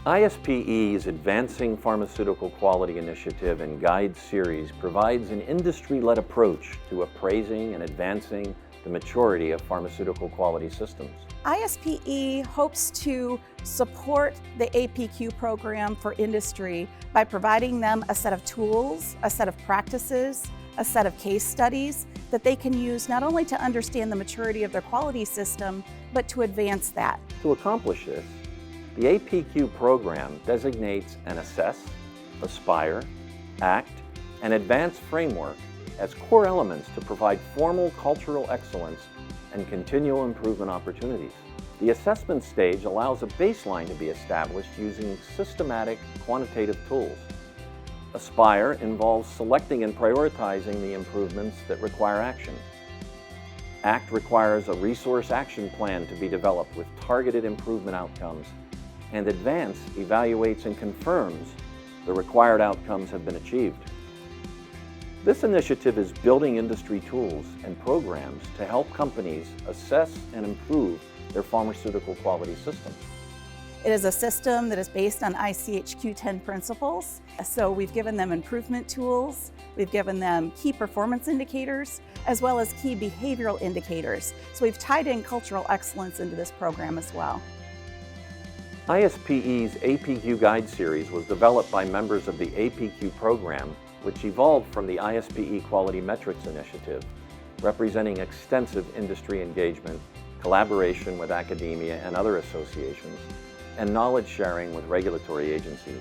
ISPE's Advancing Pharmaceutical Quality Initiative and Guide Series provides an industry-led approach to appraising and advancing the maturity of pharmaceutical quality systems. ISPE hopes to support the APQ program for industry by providing them a set of tools, a set of practices, a set of case studies that they can use not only to understand the maturity of their quality system, but to advance that. To accomplish this, the APQ program designates an assess, aspire, act, and advance framework as core elements to provide formal cultural excellence and continual improvement opportunities. The assessment stage allows a baseline to be established using systematic quantitative tools. Aspire involves selecting and prioritizing the improvements that require action. ACT requires a resource action plan to be developed with targeted improvement outcomes. And Advance evaluates and confirms the required outcomes have been achieved. This initiative is building industry tools and programs to help companies assess and improve their pharmaceutical quality system. It is a system that is based on ICHQ 10 principles. So we've given them improvement tools, we've given them key performance indicators, as well as key behavioral indicators. So we've tied in cultural excellence into this program as well. ISPE's APQ Guide Series was developed by members of the APQ program, which evolved from the ISPE Quality Metrics Initiative, representing extensive industry engagement, collaboration with academia and other associations, and knowledge sharing with regulatory agencies.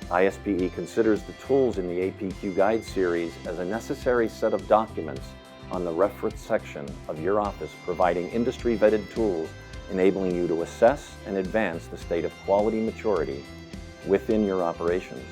ISPE considers the tools in the APQ Guide Series as a necessary set of documents on the reference section of your office, providing industry-vetted tools enabling you to assess and advance the state of quality maturity within your operations.